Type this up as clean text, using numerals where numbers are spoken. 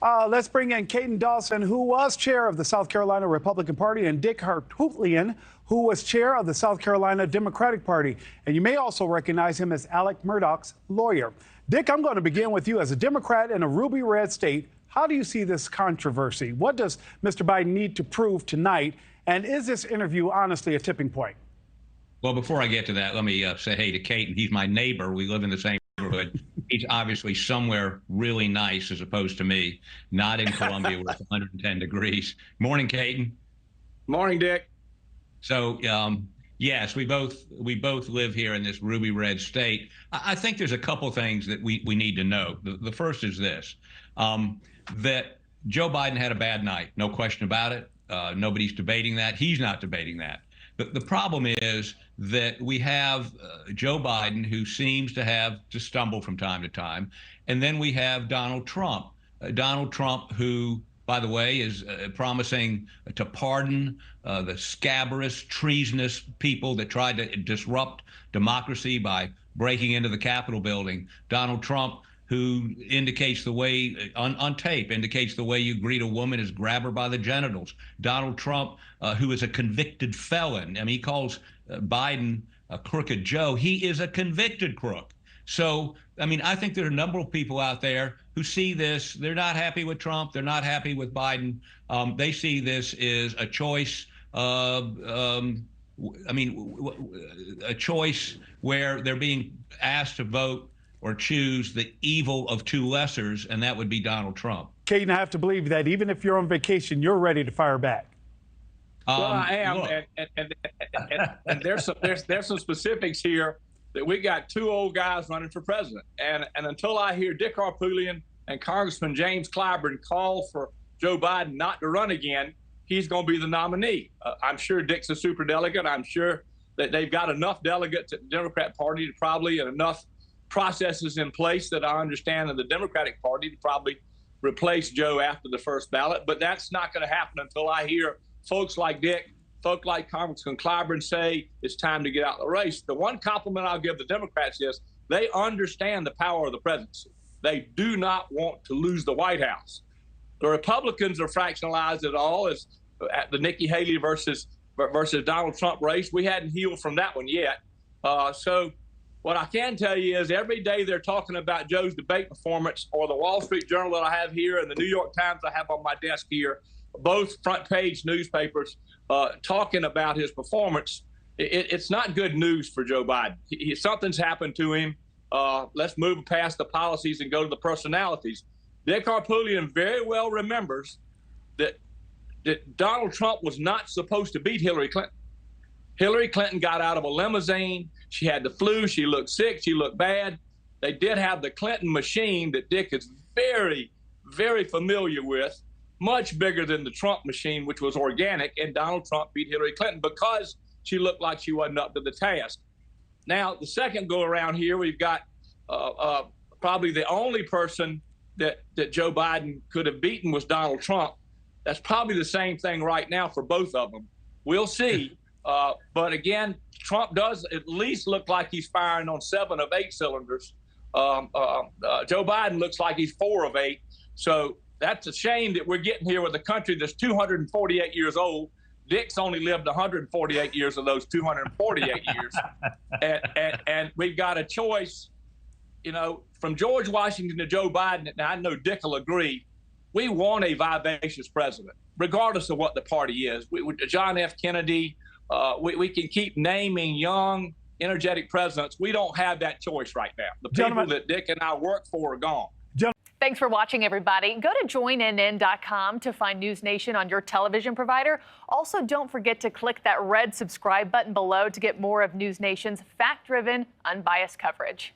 Let's bring in Katon Dawson, who was chair of the South Carolina Republican Party, and Dick Harpootlian, who was chair of the South Carolina Democratic Party. And you may also recognize him as Alec Murdaugh's lawyer. Dick, I'm going to begin with you. As a Democrat in a ruby red state, how do you see this controversy? What does Mr. Biden need to prove tonight? And is this interview honestly a tipping point? Well, before I get to that, let me say hey to Katon. He's my neighbor. We live in the same neighborhood. He's obviously somewhere really nice as opposed to me, not in Columbia where it's 110 degrees. Morning, Katon. Morning, Dick. So, yes, we both live here in this ruby red state. I think there's a couple things that we need to know. The first is this, that Joe Biden had a bad night. No question about it. Nobody's debating that. He's not debating that. But the problem is that we have Joe Biden, who seems to have to stumble from time to time. And then we have Donald Trump. Donald Trump, who, by the way, is promising to pardon the scabrous, treasonous people that tried to disrupt democracy by breaking into the Capitol building. Donald Trump, who indicates the way, on tape, indicates the way you greet a woman is grab her by the genitals. Donald Trump, who is a convicted felon. I mean, he calls Biden a crooked Joe. He is a convicted crook. So, I mean, I think there are a number of people out there who see this. They're not happy with Trump. They're not happy with Biden. They see this as a choice of, a choice where they're being asked to vote or choose the evil of two lessers, and that would be Donald Trump. Katon, I have to believe that even if you're on vacation, you're ready to fire back. Well, I am, and there's some specifics here that we got two old guys running for president, and until I hear Dick Harpootlian and Congressman James Clyburn call for Joe Biden not to run again, he's going to be the nominee. I'm sure Dick's a superdelegate. I'm sure that they've got enough delegates at the Democrat Party to probably, and enough processes in place that I understand in the Democratic Party to probably replace Joe after the first ballot. But that's not going to happen until I hear folks like Dick, folks like Congressman Clyburn say it's time to get out of the race. The one compliment I'll give the Democrats is they understand the power of the presidency. They do not want to lose the White House. The Republicans are fractionalized at all as at the Nikki Haley versus Donald Trump race. We hadn't healed from that one yet. So what I can tell you is every day they're talking about Joe's debate performance, or the Wall Street Journal that I have here and the New York Times I have on my desk here, both front page newspapers talking about his performance. It's not good news for Joe Biden. Something's happened to him. Let's move past the policies and go to the personalities. Dick Harpootlian very well remembers that Donald Trump was not supposed to beat Hillary Clinton. Hillary Clinton got out of a limousine. She had the flu. She looked sick. She looked bad. They did have the Clinton machine that Dick is very, very familiar with, much bigger than the Trump machine, which was organic, and Donald Trump beat Hillary Clinton because she looked like she wasn't up to the task. Now, the second go around here, we've got probably the only person that Joe Biden could have beaten was Donald Trump. That's probably the same thing right now for both of them. We'll see. But again, Trump does at least look like he's firing on 7 of 8 cylinders. Joe Biden looks like he's 4 of 8. So that's a shame that we're getting here with a country that's 248 years old. Dick's only lived 148 years of those 248 years. And we've got a choice, from George Washington to Joe Biden. Now, I know Dick will agree. We want a vivacious president, regardless of what the party is. John F. Kennedy, we can keep naming young, energetic presidents. We don't have that choice right now. The people that Dick and I work for are gone. Thanks for watching, everybody. Go to joinnn.com to find NewsNation on your television provider. Also, don't forget to click that red subscribe button below to get more of NewsNation's fact-driven, unbiased coverage.